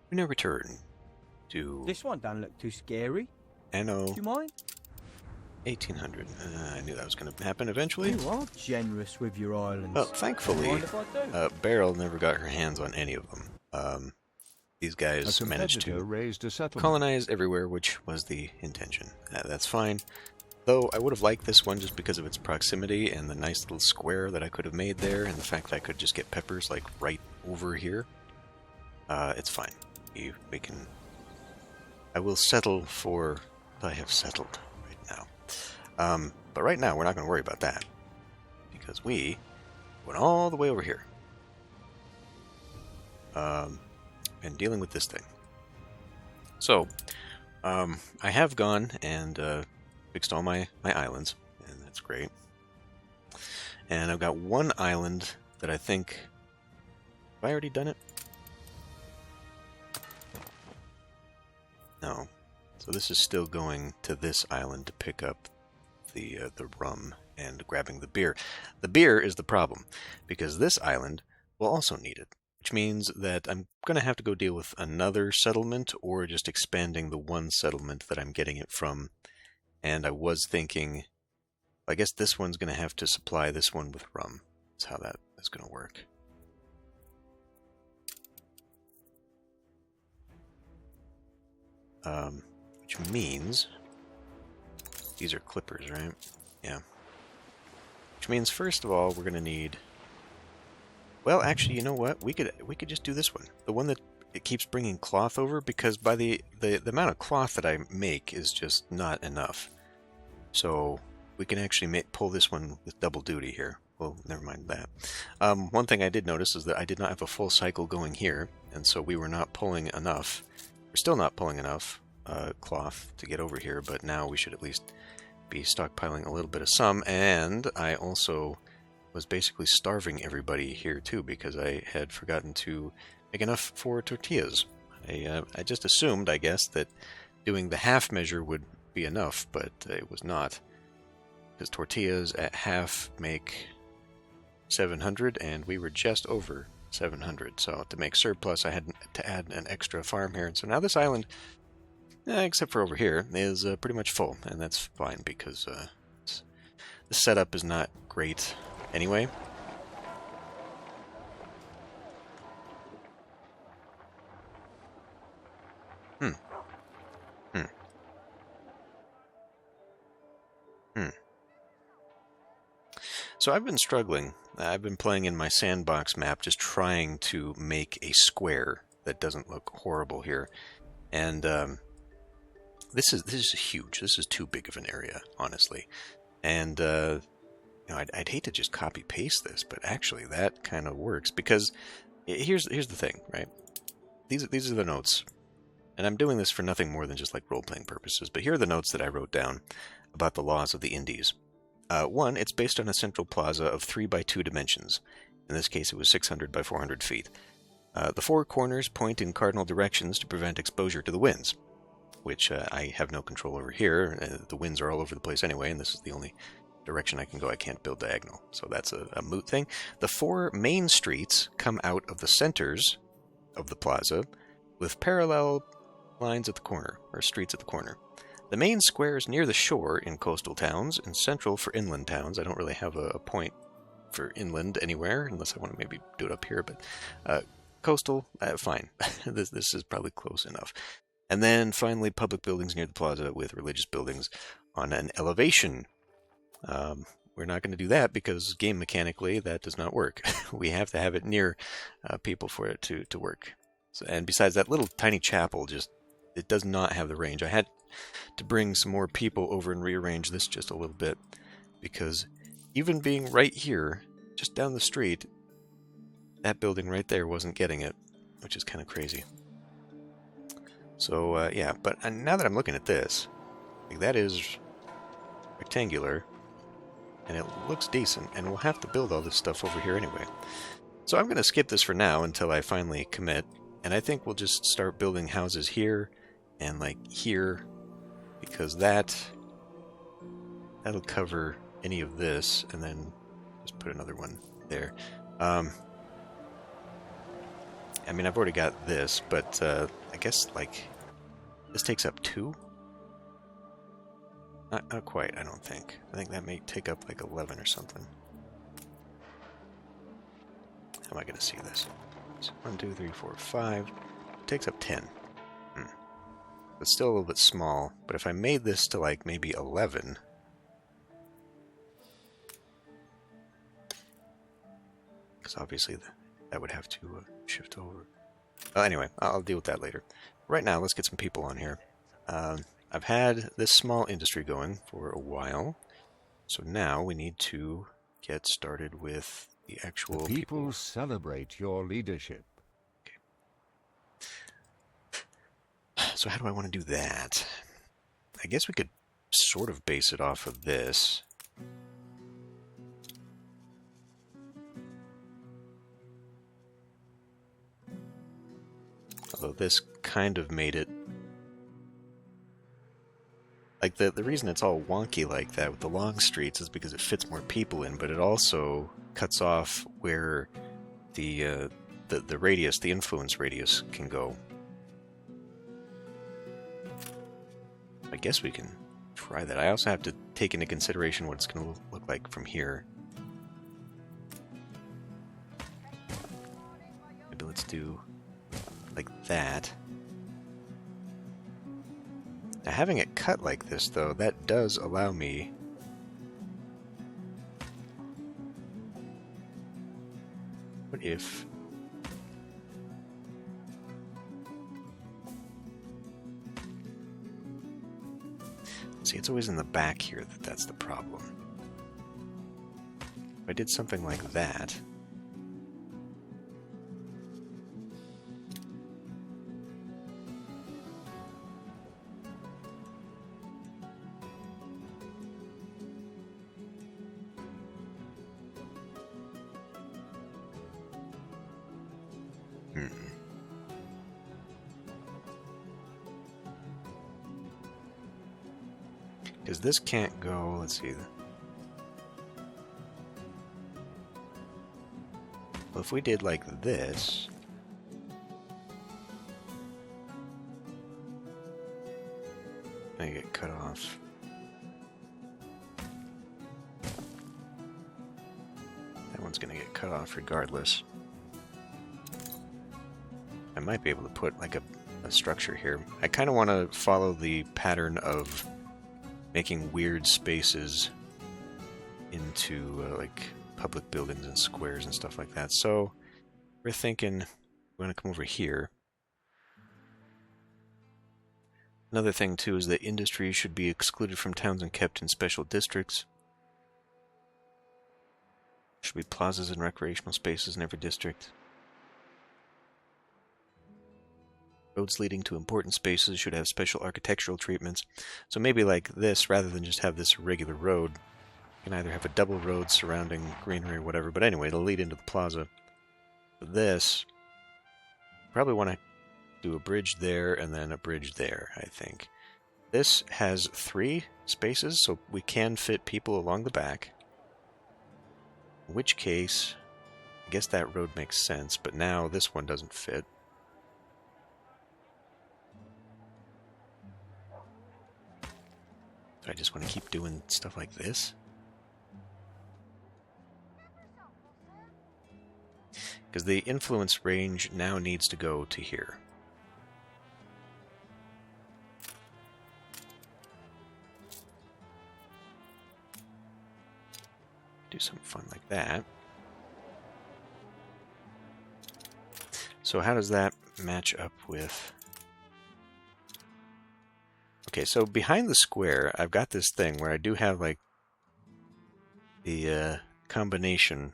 We now return to This one don't look too scary. Anno Do you mind? 1800. I knew that was going to happen eventually. You are generous with your islands. Well, thankfully, Mind if I do? Beryl never got her hands on any of them. These guys managed to raised a settlement. colonize everywhere, which was the intention. That's fine. Though I would have liked this one just because of its proximity and the nice little square that I could have made there, and the fact that I could just get peppers like right over here. It's fine. We can. I will settle for. I have settled right now. But right now we're not going to worry about that because we went all the way over here. And dealing with this thing. So, I have gone and fixed all my islands, and that's great. And I've got one island that I think... Have I already done it? No. So this is still going to this island to pick up the rum and grabbing the beer. The beer is the problem, because this island will also need it. Which means that I'm going to have to go deal with another settlement or just expanding the one settlement that I'm getting it from. And I was thinking, I guess this one's going to have to supply this one with rum. That's how that is going to work. Which means these are clippers, right? Yeah. Which means, first of all, we're going to need... Well, actually, you know what? We could just do this one. The one that it keeps bringing cloth over, because by the amount of cloth that I make is just not enough. So we can actually pull this one with double duty here. Well, never mind that. One thing I did notice is that I did not have a full cycle going here, and so we were not pulling enough. We're still not pulling enough cloth to get over here, but now we should at least be stockpiling a little bit of some. And I also was basically starving everybody here too, because I had forgotten to make enough for tortillas. I just assumed, I guess, that doing the half measure would be enough, but it was not, because tortillas at half make 700, and we were just over 700. So to make surplus, I had to add an extra farm here, and so now this island, except for over here, is pretty much full, and that's fine because the setup is not great anyway. So I've been struggling. I've been playing in my sandbox map, just trying to make a square that doesn't look horrible here. And this is huge. This is too big of an area, honestly. And I'd hate to just copy paste this, but actually that kind of works, because here's the thing, right? These are the notes, and I'm doing this for nothing more than just like role-playing purposes. But here are the notes that I wrote down about the laws of the Indies. One, it's based on a central plaza of 3 by 2 dimensions. In this case, it was 600 by 400 feet. The 4 corners point in cardinal directions to prevent exposure to the winds, which I have no control over here. The winds are all over the place anyway, and this is the only direction I can go. I can't build diagonal, so that's a moot thing. The 4 main streets come out of the centers of the plaza with parallel lines at the corner, or streets at the corner. The main squares near the shore in coastal towns and central for inland towns. I don't really have a point for inland anywhere, unless I want to maybe do it up here, but coastal, fine. This is probably close enough. And then finally, public buildings near the plaza with religious buildings on an elevation. We're not going to do that because game mechanically that does not work. We have to have it near people for it to work. So, and besides, that little tiny chapel it does not have the range. I had to bring some more people over and rearrange this just a little bit, because even being right here, just down the street, that building right there wasn't getting it, which is kind of crazy. So yeah, but now that I'm looking at this, like, that is rectangular, and it looks decent, and we'll have to build all this stuff over here anyway. So I'm going to skip this for now until I finally commit, and I think we'll just start building houses here and like here, because that'll cover any of this, and then just put another one there. I mean, I've already got this, but I guess, like, this takes up 2? Not quite, I don't think. I think that may take up, like, 11 or something. How am I going to see this? So 1, 2, 3, 4, 5. It takes up 10. It's still a little bit small, but if I made this to, like, maybe 11... Because obviously that would have to shift over. Anyway, I'll deal with that later. Right now, let's get some people on here. I've had this small industry going for a while, so now we need to get started with the actual The people celebrate your leadership. Okay. So how do I want to do that? I guess we could sort of base it off of this. Although this kind of made it... Like, the reason it's all wonky like that with the long streets is because it fits more people in, but it also cuts off where the radius, the influence radius, can go. I guess we can try that. I also have to take into consideration what it's going to look like from here. Maybe let's do like that. Now, having it cut like this, though, that does allow me what if see, it's always in the back here that's the problem. If I did something like that, because this can't go, let's see. Well, if we did like this, I get cut off. That one's gonna get cut off regardless. I might be able to put like a structure here. I kind of want to follow the pattern of making weird spaces into like public buildings and squares and stuff like that. So we're thinking we're going to come over here. Another thing too is that industry should be excluded from towns and kept in special districts. Should be plazas and recreational spaces in every district. Roads leading to important spaces should have special architectural treatments. So maybe like this, rather than just have this regular road, you can either have a double road surrounding greenery or whatever, but anyway, it'll lead into the plaza. For this, probably want to do a bridge there and then a bridge there, I think. This has 3 spaces, so we can fit people along the back. In which case, I guess that road makes sense, but now this one doesn't fit. I just want to keep doing stuff like this. Because the influence range now needs to go to here. Do something fun like that. So how does that match up with... Okay, so behind the square, I've got this thing where I do have, like, the combination.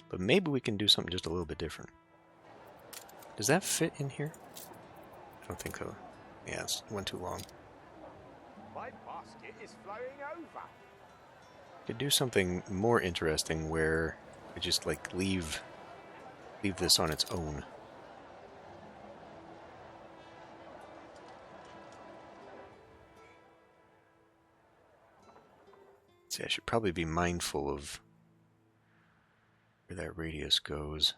But maybe we can do something just a little bit different. Does that fit in here? I don't think so. Yeah, it went too long. My basket is flowing over. Could do something more interesting where I just, like, leave this on its own. See, I should probably be mindful of where that radius goes.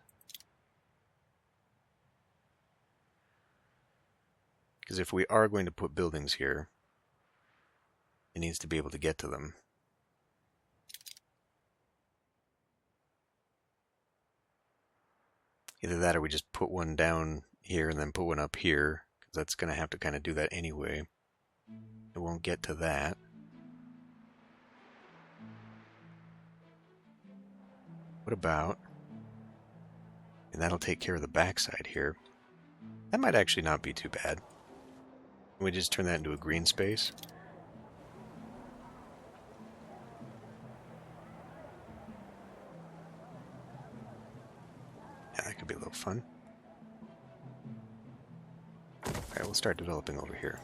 Because if we are going to put buildings here, it needs to be able to get to them. Either that or we just put one down here and then put one up here, because that's going to have to kind of do that anyway. It won't get to that. What about... And that'll take care of the backside here. That might actually not be too bad. Can we just turn that into a green space? Yeah, that could be a little fun. Alright, we'll start developing over here.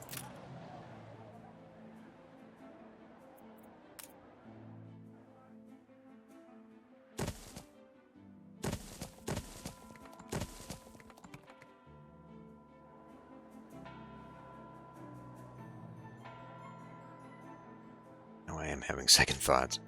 Now I am having second thoughts.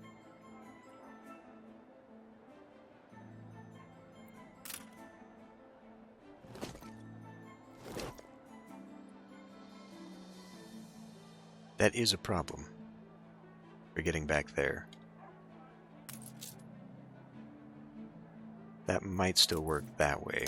That is a problem. We're getting back there. That might still work that way.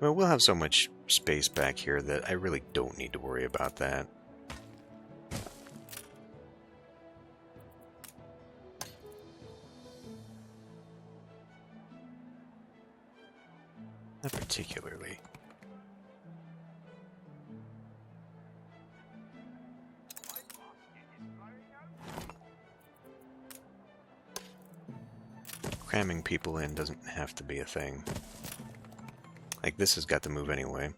Well, we'll have so much space back here that I really don't need to worry about that. Not particularly. Cramming people in doesn't have to be a thing. Like, this has got to move anyway.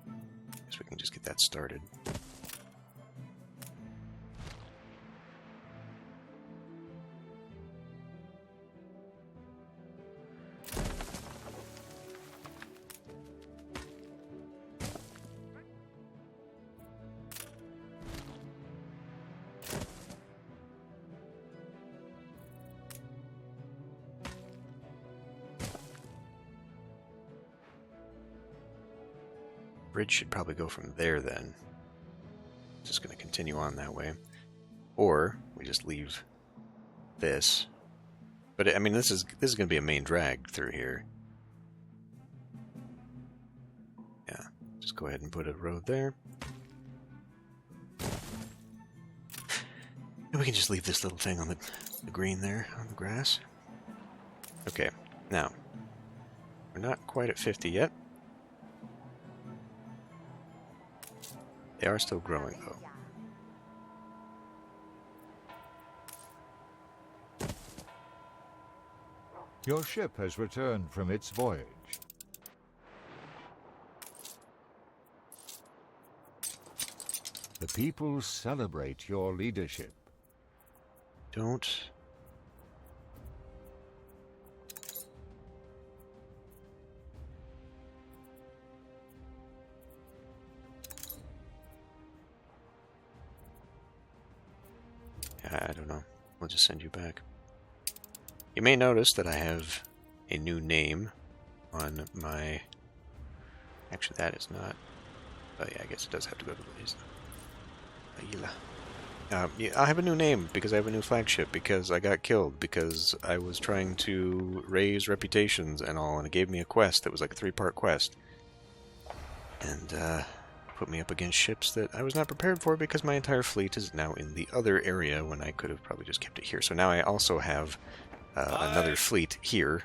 Guess we can just get that started. Bridge should probably go from there then. Just going to continue on that way. Or we just leave this. But I mean, this is going to be a main drag through here. Yeah, just go ahead and put a road there. And we can just leave this little thing on the green there, on the grass. Okay, now, we're not quite at 50 yet. They are still growing, though. Your ship has returned from its voyage. The people celebrate your leadership. Don't... I don't know. We'll just send you back. You may notice that I have a new name on my... Actually, that is not... Oh yeah, I guess it does have to go to the list. Yeah, I have a new name because I have a new flagship, because I got killed, because I was trying to raise reputations and all, and it gave me a quest that was like a 3-part quest. And, put me up against ships that I was not prepared for because my entire fleet is now in the other area when I could have probably just kept it here. So now I also have another fleet here.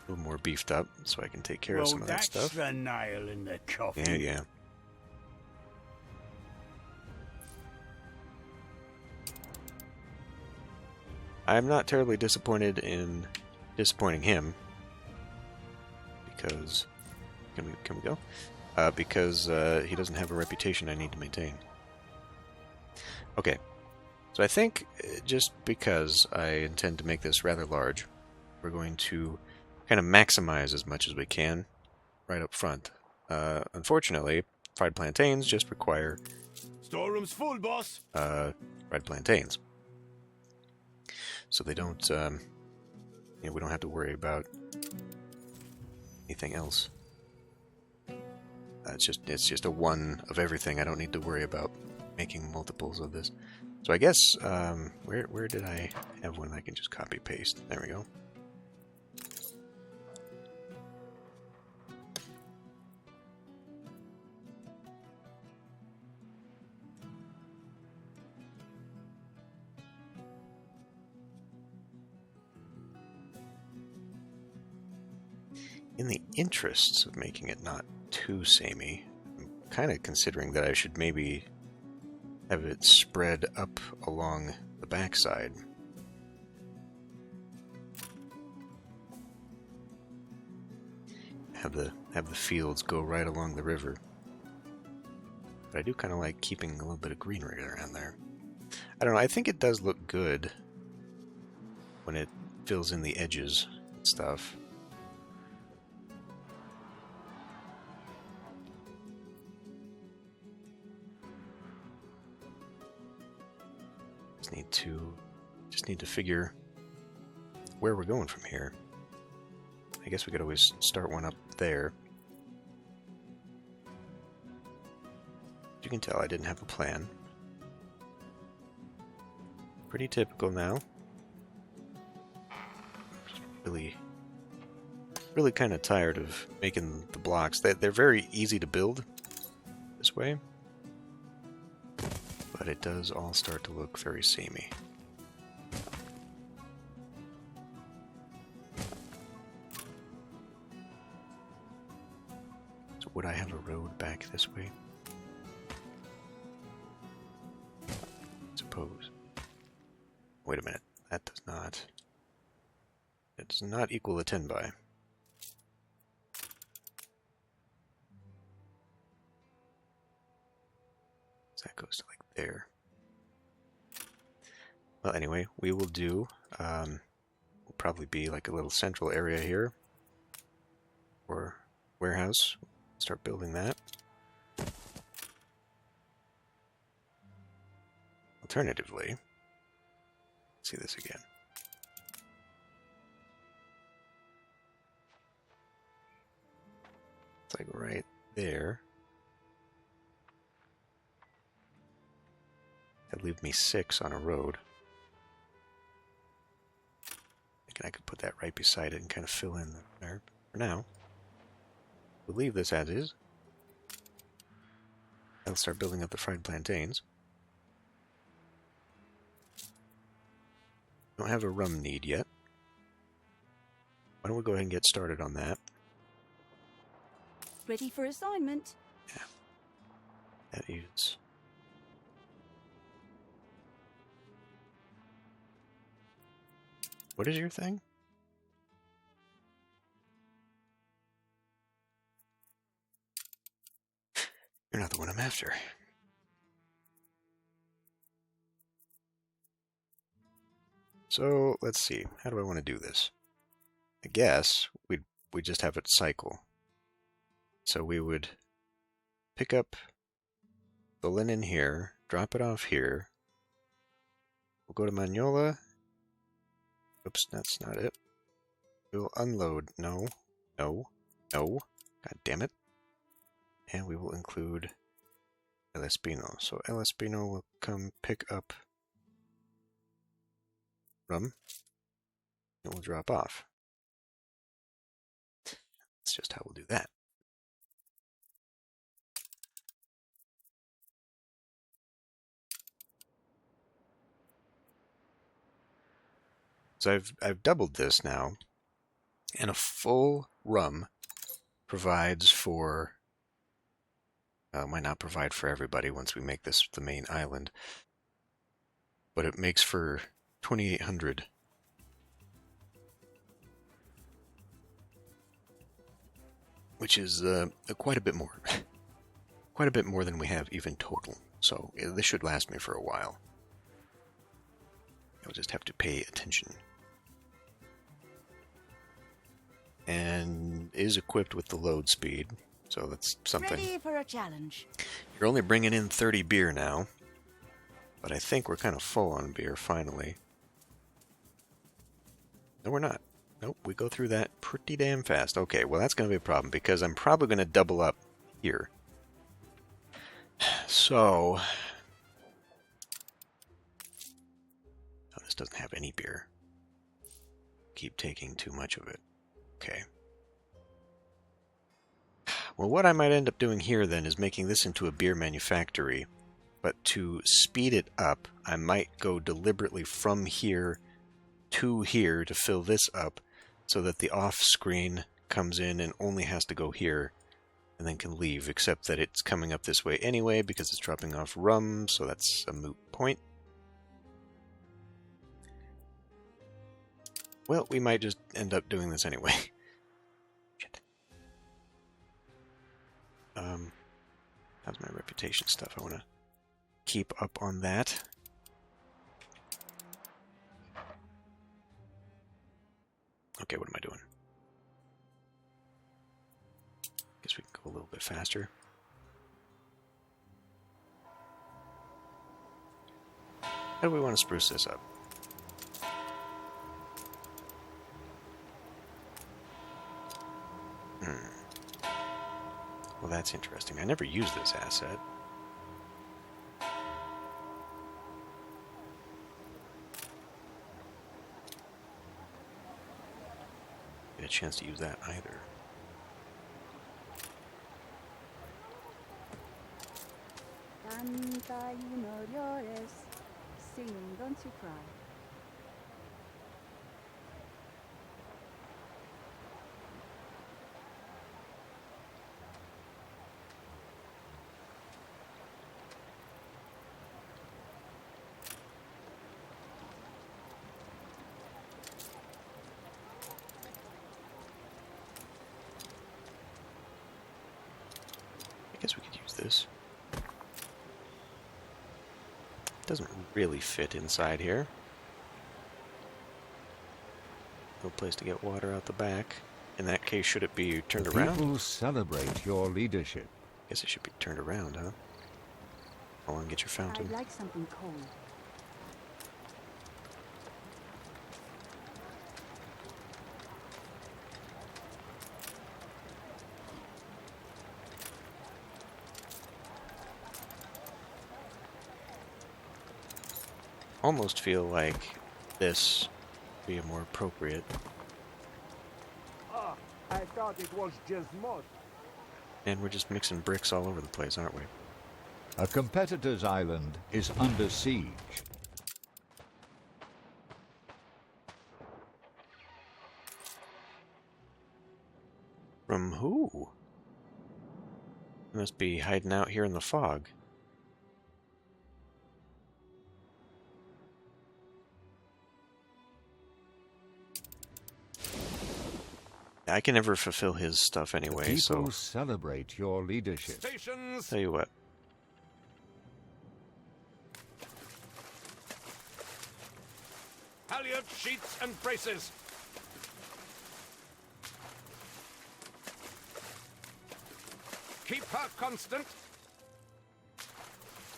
A little more beefed up so I can take care of some of that stuff. The nail in the coffin. Yeah, yeah. I'm not terribly disappointed in disappointing him. because can we go? Because he doesn't have a reputation I need to maintain. Okay, so I think just because I intend to make this rather large, we're going to kind of maximize as much as we can right up front. Unfortunately, fried plantains just require Storeroom's full, boss. fried plantains, so they don't. We don't have to worry about anything else. It's just a one of everything. I don't need to worry about making multiples of this. So I guess where did I have one I can just copy paste? There we go. In the interests of making it not too samey, I'm kind of considering that I should maybe have it spread up along the backside. Have the fields go right along the river. But I do kind of like keeping a little bit of greenery around there. I don't know, I think it does look good when it fills in the edges and stuff. Just need to figure where we're going from here. I guess we could always start one up there. You can tell I didn't have a plan. Pretty typical now. Really kind of tired of making the blocks. They're very easy to build this way, but it does all start to look very samey. So would I have a road back this way? I suppose. Wait a minute. That does not... It does not equal a 10 by. So that goes to like there. Well, anyway, we will do, will probably be like a little central area here, or warehouse. Start building that. Alternatively, let's see this again. It's like right there. That'd leave me 6 on a road. Thinking I could put that right beside it and kind of fill in there. For now, we'll leave this as is. I'll start building up the fried plantains. Don't have a rum need yet. Why don't we go ahead and get started on that? Ready for assignment. Yeah. That is... What is your thing? You're not the one I'm after. So, let's see. How do I want to do this? I guess we'd just have it cycle. So we would pick up the linen here, drop it off here. We'll go to Magnola. Oops, that's not it. We'll unload. No. God damn it. And we will include El Espino. So El Espino will come pick up rum. And we'll drop off. That's just how we'll do that. So I've doubled this now, and a full rum provides for, might not provide for everybody once we make this the main island, but it makes for 2,800. which is quite a bit more. Quite a bit more than we have even total. So this should last me for a while. I'll just have to pay attention. And is equipped with the load speed, so that's something. Ready for a challenge. You're only bringing in 30 beer now, but I think we're kind of full on beer finally. No, we're not. Nope, we go through that pretty damn fast. Okay, well that's going to be a problem because I'm probably going to double up here. So, oh, this doesn't have any beer. Keep taking too much of it. Okay. Well, what I might end up doing here then is making this into a beer manufactory. But to speed it up, I might go deliberately from here to here to fill this up so that the off screen comes in and only has to go here and then can leave, except that it's coming up this way anyway because it's dropping off rum, so that's a moot point. Well, we might just end up doing this anyway. Shit. How's my reputation stuff? I want to keep up on that. Okay, what am I doing? Guess we can go a little bit faster. How do we want to spruce this up? Well, that's interesting. I never used this asset. Get a chance to use that either. Canta y no llores, sing, don't you cry. I guess we could use this. Doesn't really fit inside here. No place to get water out the back. In that case, should it be turned around? People celebrate your leadership. Guess it should be turned around, huh? Go on, get your fountain. I'd like something cold. Almost feel like this would be more appropriate. Ah, I thought it was just mud. And we're just mixing bricks all over the place, aren't we? A competitor's island is under siege. From who? They must be hiding out here in the fog. I can never fulfill his stuff anyway, so... People celebrate your leadership. Stations. Tell you what. Halyard, sheets, and braces. Keep her constant.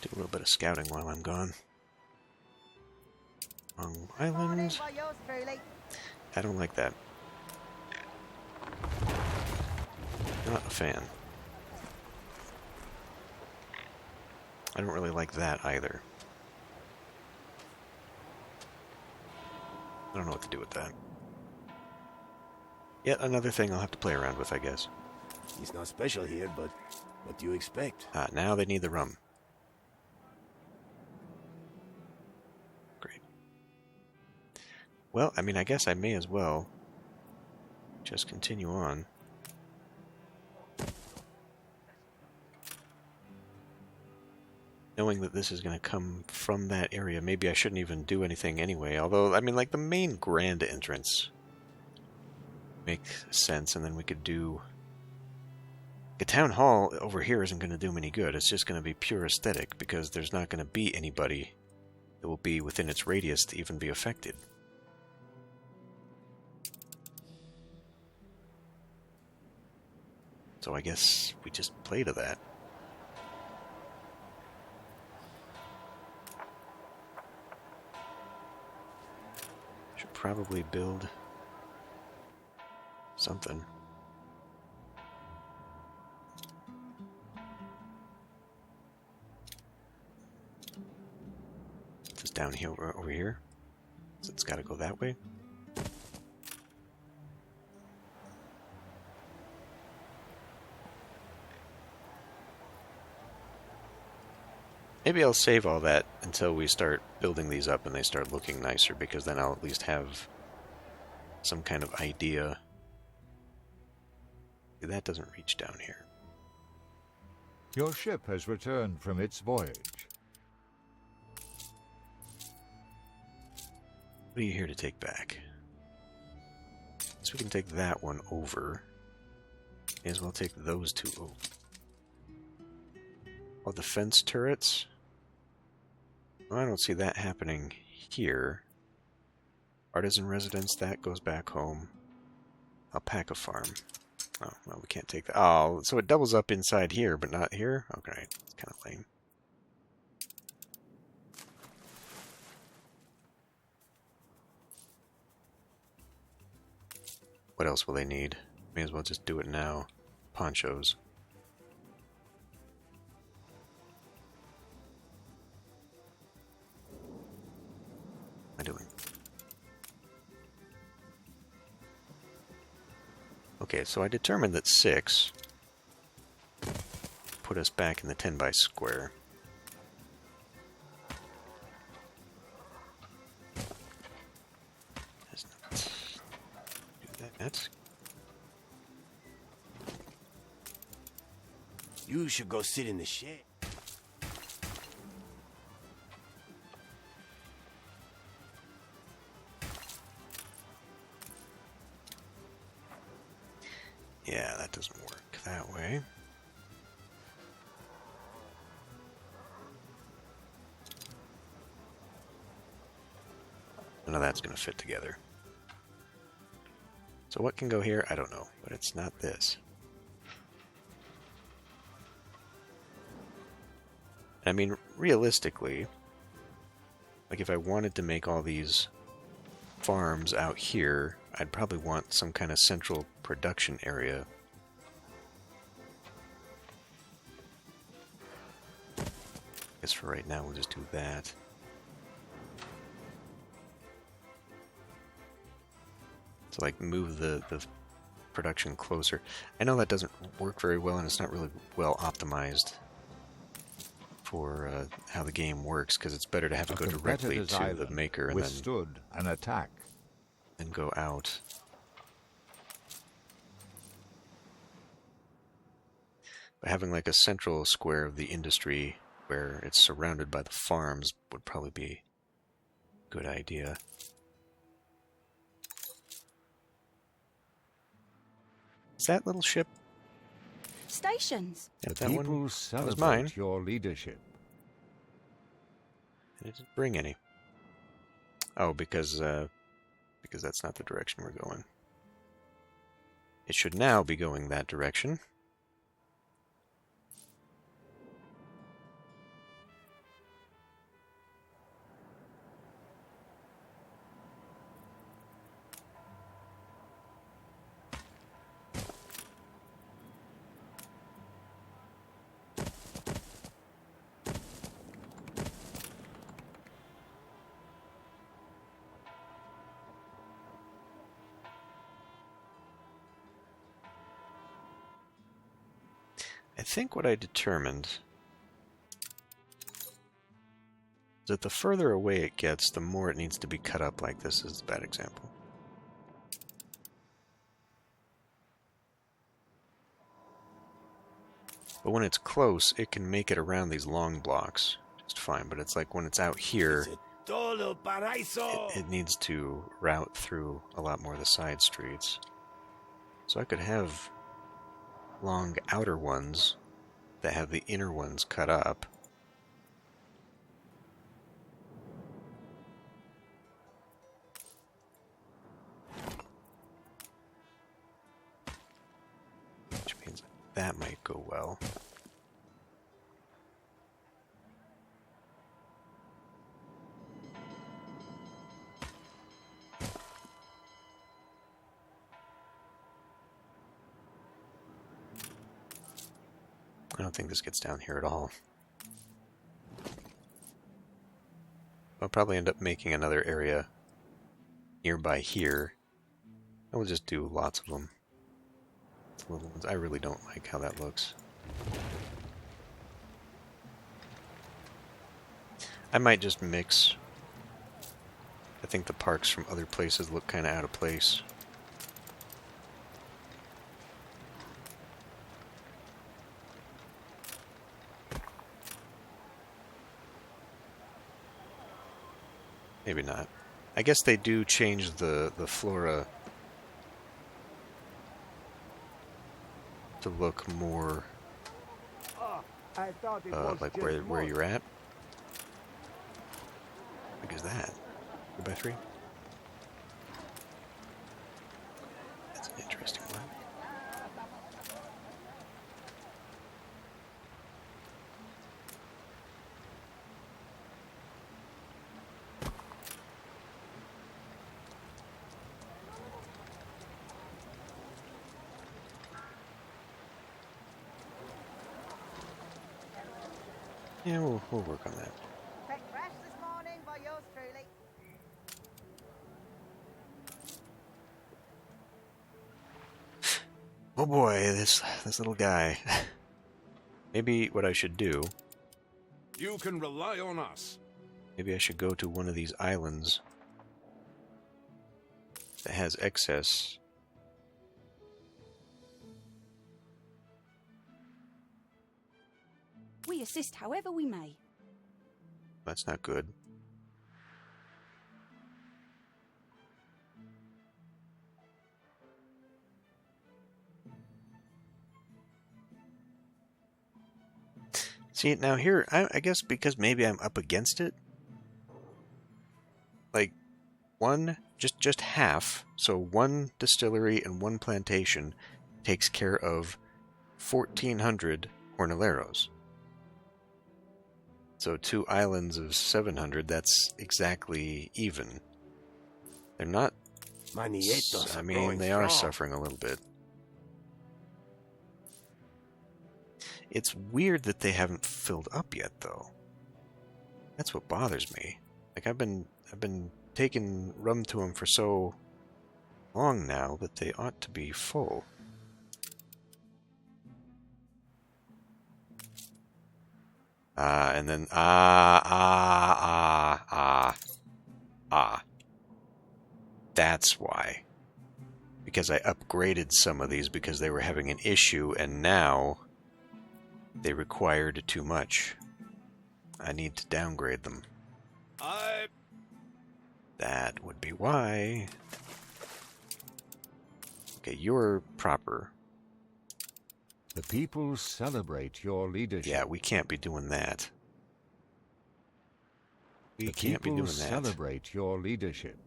Do a little bit of scouting while I'm gone. Long Island. I don't like that. Not a fan. I don't really like that either. I don't know what to do with that. Yet another thing I'll have to play around with, I guess. It's not special here, but what do you expect? Ah, now they need the rum. Great. Well, I mean, I guess I may as well just continue on. Knowing that this is going to come from that area, maybe I shouldn't even do anything anyway. Although, I mean, like, the main grand entrance makes sense, and then we could do A town hall over here isn't going to do them any good. It's just going to be pure aesthetic because there's not going to be anybody that will be within its radius to even be affected. So I guess we just play to that. Should probably build something. This is down here over here. So it's got to go that way. Maybe I'll save all that until we start building these up and they start looking nicer, because then I'll at least have some kind of idea. That doesn't reach down here. Your ship has returned from its voyage. What are you here to take back? So we can take that one over. May as well take those two over. Oh, defense turrets? Well, I don't see that happening here. Artisan residence, that goes back home. Alpaca farm. Oh, well, we can't take that. Oh, so it doubles up inside here, but not here? Okay, it's kind of lame. What else will they need? May as well just do it now. Ponchos. What am I doing? Okay, so I determined that 6 put us back in the 10 by square. Let's not do that. You should go sit in the shed. Yeah, that doesn't work that way. None of that's going to fit together. So what can go here? I don't know, but it's not this. I mean, realistically, like if I wanted to make all these farms out here, I'd probably want some kind of central production area. I guess for right now we'll just do that. So like move the production closer. I know that doesn't work very well and it's not really well optimized for how the game works, because it's better to have it go directly to the maker and withstood an attack. Then go out. But having like a central square of the industry where it's surrounded by the farms would probably be a good idea. Is that little ship? Stations. Yeah, The that people one was mine. celebrate your leadership. It didn't bring any. Oh, because that's not the direction we're going. It should now be going that direction. I think what I determined is that the further away it gets, the more it needs to be cut up like this is a bad example. But when it's close, it can make it around these long blocks just fine. But it's like when it's out here, Todo paraíso. it needs to route through a lot more of the side streets. So I could have long outer ones that have the inner ones cut up. Which means that might go well. I don't think this gets down here at all. I'll probably end up making another area nearby here. I will just do lots of them. The little ones. I really don't like how that looks. I might just mix. I think the parks from other places look kind of out of place. Maybe not. I guess they do change the flora to look more I thought it was like just where mud. you're at. What is that? 2x3? That's an interesting one. Yeah, we'll work on that. Picked fresh this morning by yours truly. Oh boy, this little guy. Maybe what I should do, You can rely on us. maybe I should go to one of these islands that has excess. We assist however we may. That's not good. See, now here, I guess because maybe I'm up against it, like, just half, so one distillery and one plantation takes care of 1,400 hornaleros. So 2 islands of 700, that's exactly even. They're not... My nietos I are mean, growing they are strong. suffering a little bit. It's weird that they haven't filled up yet, though. That's what bothers me. Like, I've been taking rum to them for so long now that they ought to be full. And then That's why. Because I upgraded some of these because they were having an issue, and now they required too much. I need to downgrade them. That would be why. Okay, you're proper. The people celebrate your leadership. Yeah, we can't be doing that. We The can't be people doing that. celebrate your leadership.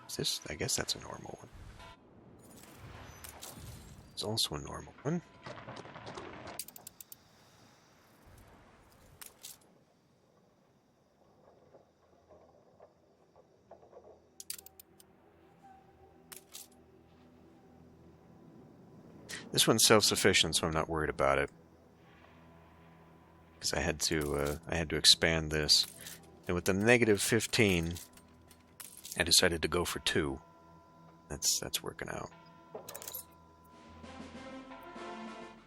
Is this? I guess that's a normal one. It's also a normal one. This one's self-sufficient, so I'm not worried about it. Because I had to expand this, and with the negative 15, I decided to go for 2. That's working out.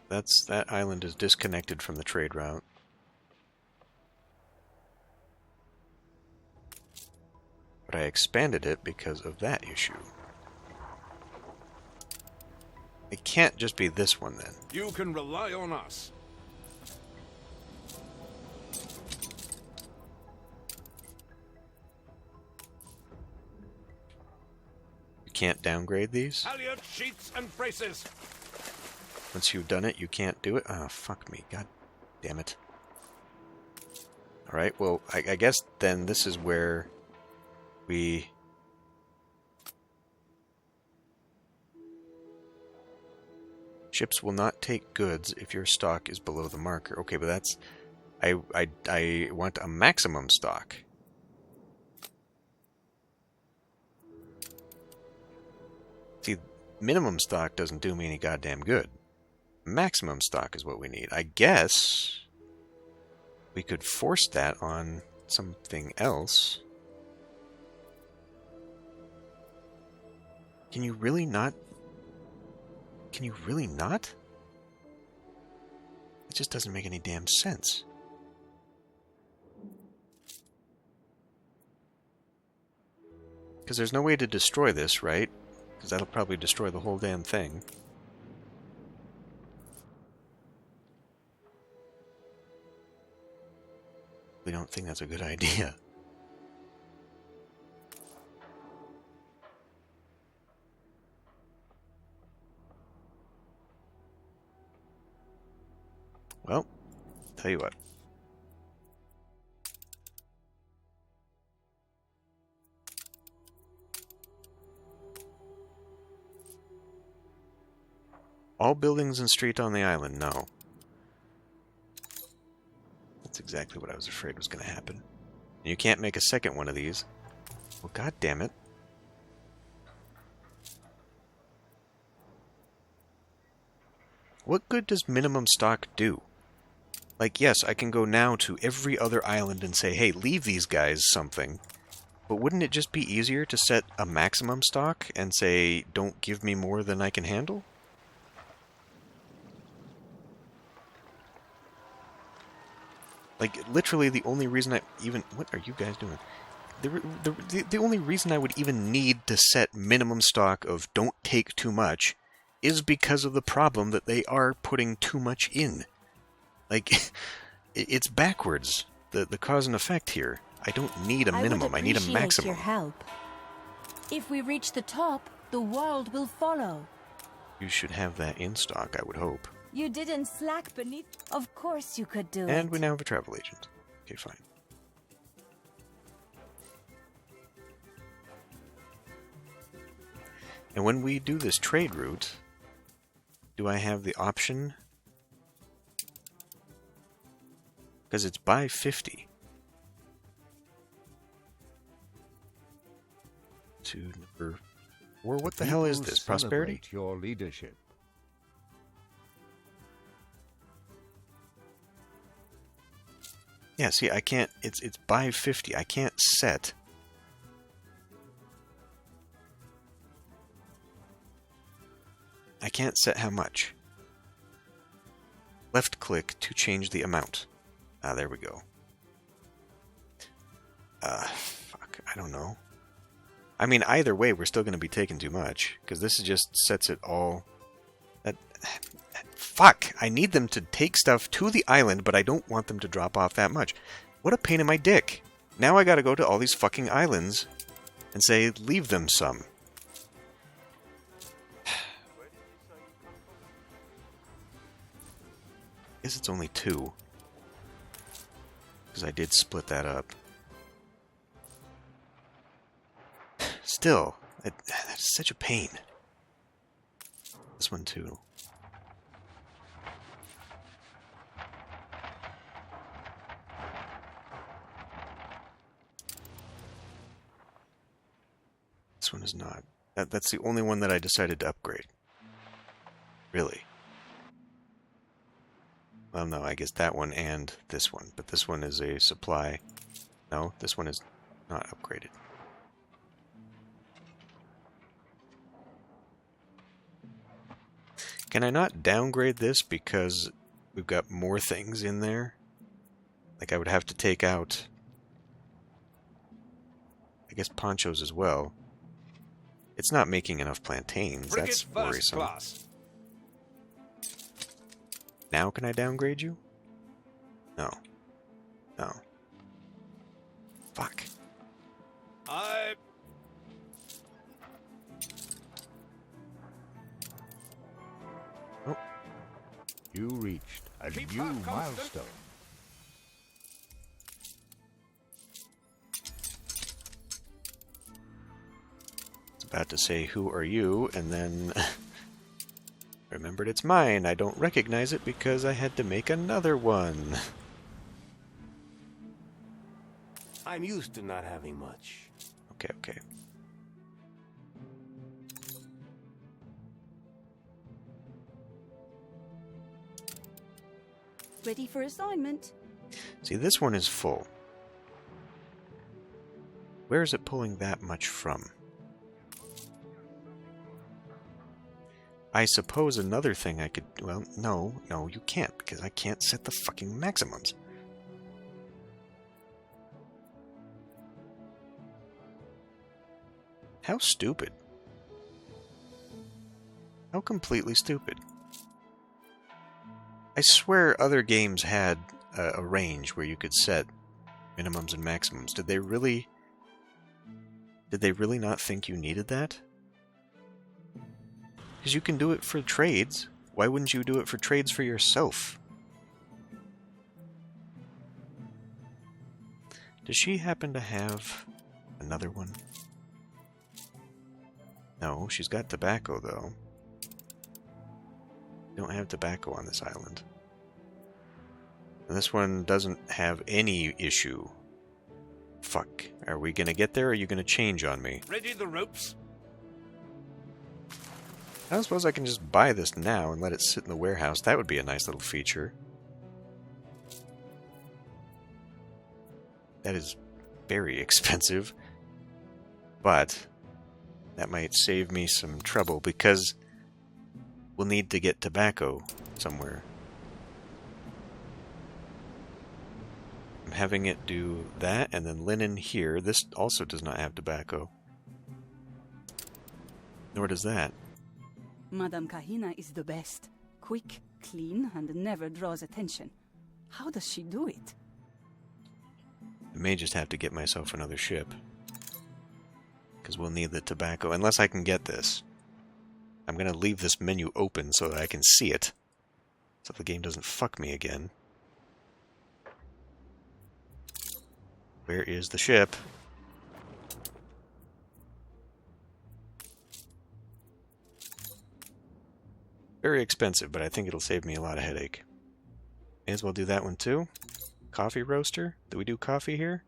That island is disconnected from the trade route. But I expanded it because of that issue. It can't just be this one then. You can rely on us. can't downgrade these? Halyard sheets and braces. Once you've done it, you can't do it? Oh, fuck me. God damn it. Alright, well, I guess then this is where we... Ships will not take goods if your stock is below the marker. Okay, but that's... I want a maximum stock. See, minimum stock doesn't do me any goddamn good. Maximum stock is what we need. I guess we could force that on something else. Can you really not? Can you really not? It just doesn't make any damn sense. Because there's no way to destroy this, right? Because that'll probably destroy the whole damn thing. We don't think that's a good idea. Well, tell you what. All buildings and street on the island, no. That's exactly what I was afraid was going to happen. You can't make a second one of these. Well, god damn it. What good does minimum stock do? Like, yes, I can go now to every other island and say, hey, leave these guys something. But wouldn't it just be easier to set a maximum stock and say, don't give me more than I can handle? Like, literally the only reason I even... What are you guys doing? The only reason I would even need to set minimum stock of don't take too much is because of the problem that they are putting too much in. Like, it's backwards. The cause and effect here. I don't need a minimum, I need a maximum. Your help. If we reach the top, the world will follow. You should have that in stock, I would hope. You didn't slack beneath... Of course you could do it. And we now have a travel agent. Okay, fine. And when we do this trade route, do I have the option? Because it's by 50. To number 4. What the hell is this? Prosperity? Your leadership. Yeah, see, I can't... It's by 50. I can't set... I can't set how much. Left click to change the amount. Ah, there we go. Fuck, I don't know. I mean, either way, we're still going to be taking too much, because this just sets it all... Fuck! I need them to take stuff to the island, but I don't want them to drop off that much. What a pain in my dick. Now I gotta go to all these fucking islands and say, leave them some. Guess it's only 2. Because I did split that up. Still, that's such a pain. This one too. This one is not. That's the only one that I decided to upgrade. Really. Well, no, I guess that one and this one. But this one is a supply. No, this one is not upgraded. Can I not downgrade this because we've got more things in there? Like I would have to take out, I guess, ponchos as well. It's not making enough plantains. That's worrisome. Class. Now can I downgrade you? No. No. Fuck. You reached a Keep new her constant. milestone. About to say, who are you? And then remembered it's mine. I don't recognize it because I had to make another one. I'm used to not having much. Okay, okay. Ready for assignment. See, this one is full. Where is it pulling that much from? I suppose another thing I could... Well, no, you can't, because I can't set the fucking maximums. How stupid. How completely stupid. I swear other games had a range where you could set minimums and maximums. Did they really not think you needed that? Because you can do it for trades. Why wouldn't you do it for trades for yourself? Does she happen to have another one? No, she's got tobacco, though. Don't have tobacco on this island. And this one doesn't have any issue. Fuck. Are we gonna get there, or are you gonna change on me? Ready the ropes? I don't suppose I can just buy this now and let it sit in the warehouse. That would be a nice little feature. That is very expensive. But that might save me some trouble, because we'll need to get tobacco somewhere. I'm having it do that, and then linen here. This also does not have tobacco. Nor does that. Madame Kahina is the best. Quick, clean, and never draws attention. How does she do it? I may just have to get myself another ship. Because we'll need the tobacco. Unless I can get this. I'm going to leave this menu open so that I can see it. So the game doesn't fuck me again. Where is the ship? Very expensive, but I think it'll save me a lot of headache. May as well do that one too. Coffee roaster? Do we do coffee here?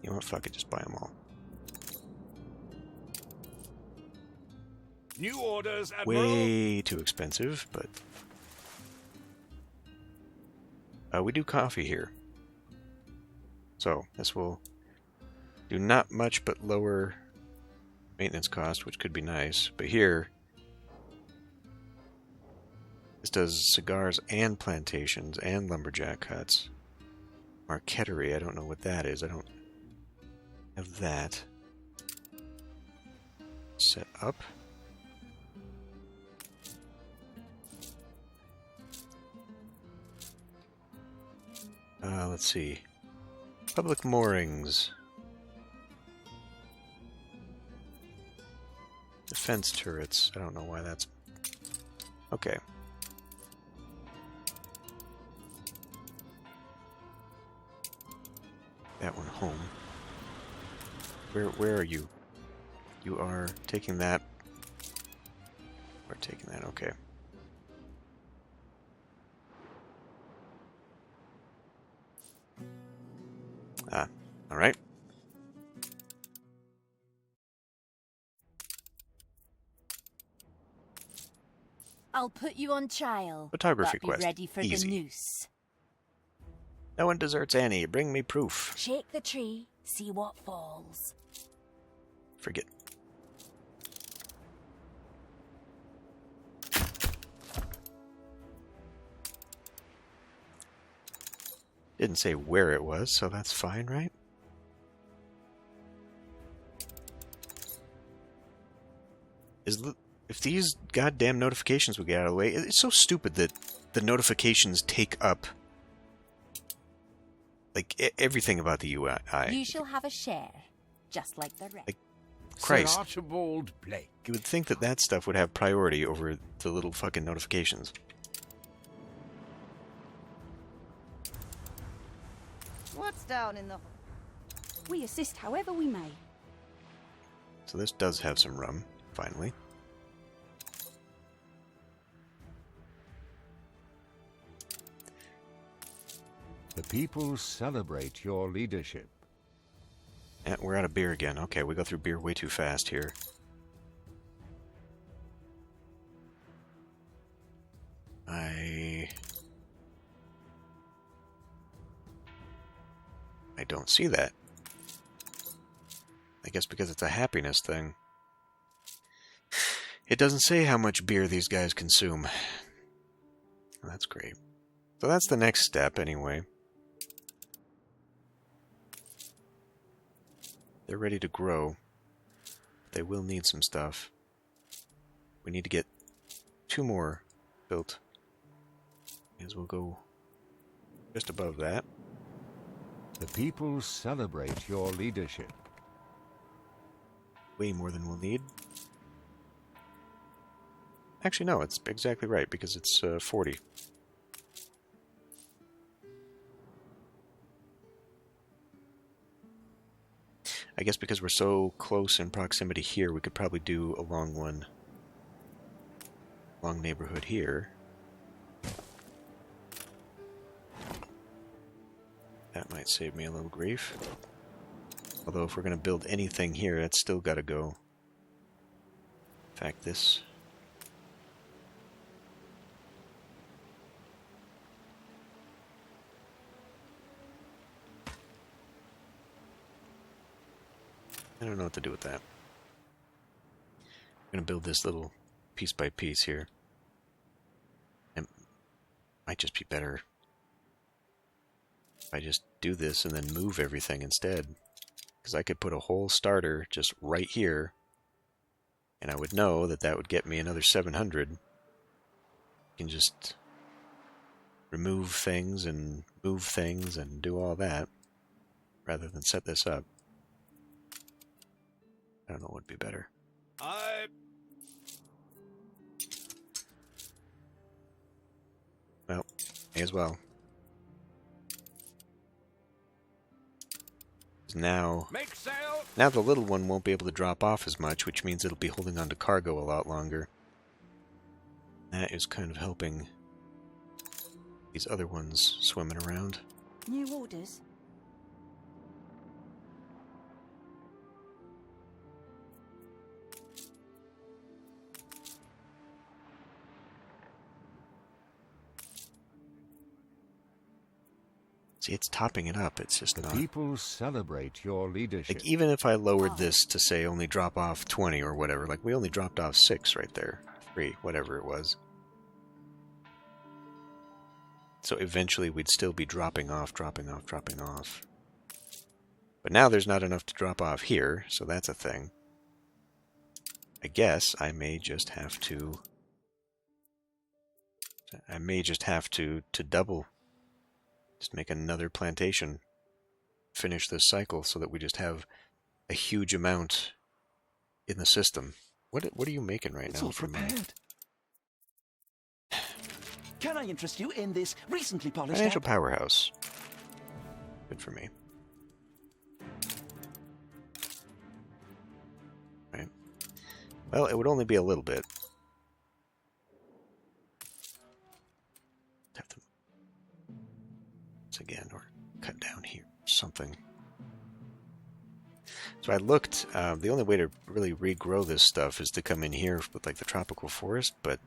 You know what? Fuck it, just buy them all. New orders, Admiral. Way too expensive, but... we do coffee here. So, this will do not much but lower maintenance cost, which could be nice. But here... This does cigars and plantations and lumberjack huts. Marqueterie, I don't know what that is. I don't have that. Set up. Let's see. Public moorings. Defense turrets. I don't know why that's... Okay. That one home. Where are you? You are taking that. We're taking that, okay. Ah, alright. I'll put you on trial. Photography but quest. Be ready for Easy. the noose. No one deserts Annie. Bring me proof. Shake the tree, see what falls. Forget. Didn't say where it was, so that's fine, right? If these goddamn notifications would get out of the way, it's so stupid that the notifications take up like everything about the UI. You shall have a share, just like the rest. Like, Christ. Sir Archibald Blake. You would think that that stuff would have priority over the little fucking notifications. What's down in the... We assist however we may. So this does have some rum, finally. The people celebrate your leadership. And we're out of beer again. Okay, we go through beer way too fast here. I don't see that. I guess because it's a happiness thing. It doesn't say how much beer these guys consume. That's great. So that's the next step, anyway. They're ready to grow. They will need some stuff. We need to get 2 more built. As we'll go just above that. The people celebrate your leadership. Way more than we'll need. Actually, no, it's exactly right, because it's 40. I guess because we're so close in proximity here, we could probably do a long one. Long neighborhood here. That might save me a little grief. Although if we're going to build anything here, it's still got to go. In fact, this... I don't know what to do with that. I'm going to build this little piece by piece here. It might just be better if I just do this and then move everything instead. Because I could put a whole starter just right here, and I would know that that would get me another 700. I can just remove things and move things and do all that, rather than set this up. I don't know what would be better. Well, may as well. Now the little one won't be able to drop off as much, which means it'll be holding on to cargo a lot longer. That is kind of helping these other ones swimming around. New orders. See, it's topping it up. It's just The not... people celebrate your leadership. Like, even if I lowered this to, say, only drop off 20 or whatever, like, we only dropped off 6 right there. 3, whatever it was. So eventually we'd still be dropping off. But now there's not enough to drop off here, so that's a thing. I guess I may just have to... to double... Just make another plantation. Finish this cycle so that we just have a huge amount in the system. What are you making right now for me? Can I interest you in this recently polished Financial powerhouse. Good for me. Right. Well, it would only be a little bit. Have to again, or cut down here, something. So I looked, the only way to really regrow this stuff is to come in here with like the tropical forest, but,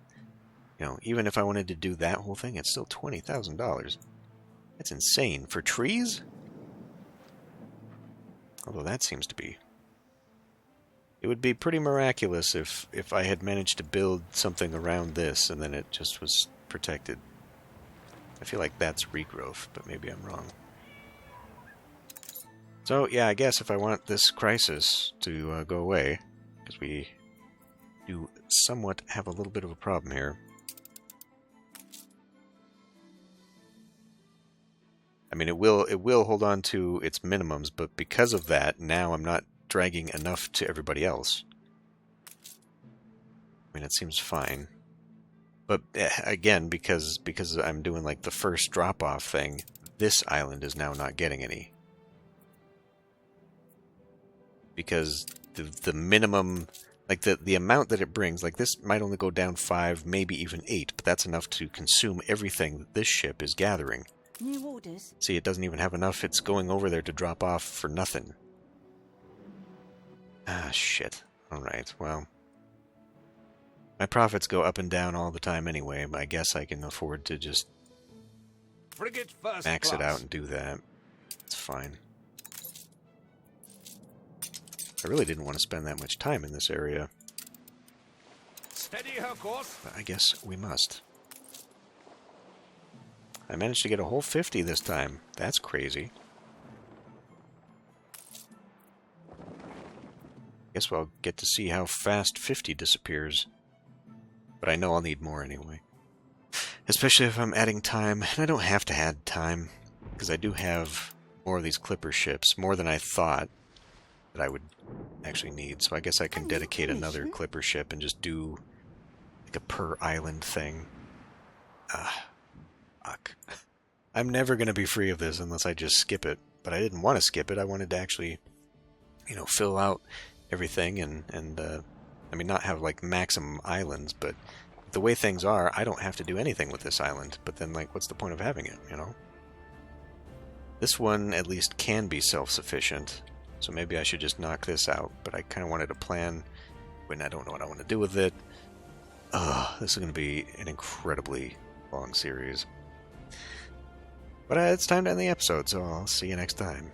you know, even if I wanted to do that whole thing, it's still $20,000. That's insane. For trees? Although that seems to be... It would be pretty miraculous if I had managed to build something around this and then it just was protected. I feel like that's regrowth, but maybe I'm wrong. So, yeah, I guess if I want this crisis to go away, because we do somewhat have a little bit of a problem here. I mean, it will hold on to its minimums, but because of that, now I'm not dragging enough to everybody else. I mean, it seems fine. But again, because I'm doing like the first drop-off thing, this island is now not getting any. Because the minimum, like the amount that it brings, like this might only go down 5, maybe even 8, but that's enough to consume everything that this ship is gathering. New orders. See, it doesn't even have enough. It's going over there to drop off for nothing. Ah, shit. Alright, well. My profits go up and down all the time anyway, but I guess I can afford to just Frigate first max class. it out and do that. It's fine. I really didn't want to spend that much time in this area, Steady her course. but I guess we must. I managed to get a whole 50 this time. That's crazy. Guess we'll get to see how fast 50 disappears. But I know I'll need more anyway. Especially if I'm adding time. And I don't have to add time, because I do have more of these clipper ships, more than I thought that I would actually need. So I guess I can dedicate another clipper ship and just do like a per island thing. Fuck. I'm never going to be free of this unless I just skip it. But I didn't want to skip it. I wanted to actually, you know, fill out everything and I mean, not have like maximum islands, but the way things are, I don't have to do anything with this island. But then, like, what's the point of having it, you know? This one at least can be self-sufficient, so maybe I should just knock this out. But I kind of wanted to plan when I don't know what I want to do with it. This is going to be an incredibly long series. But it's time to end the episode, so I'll see you next time.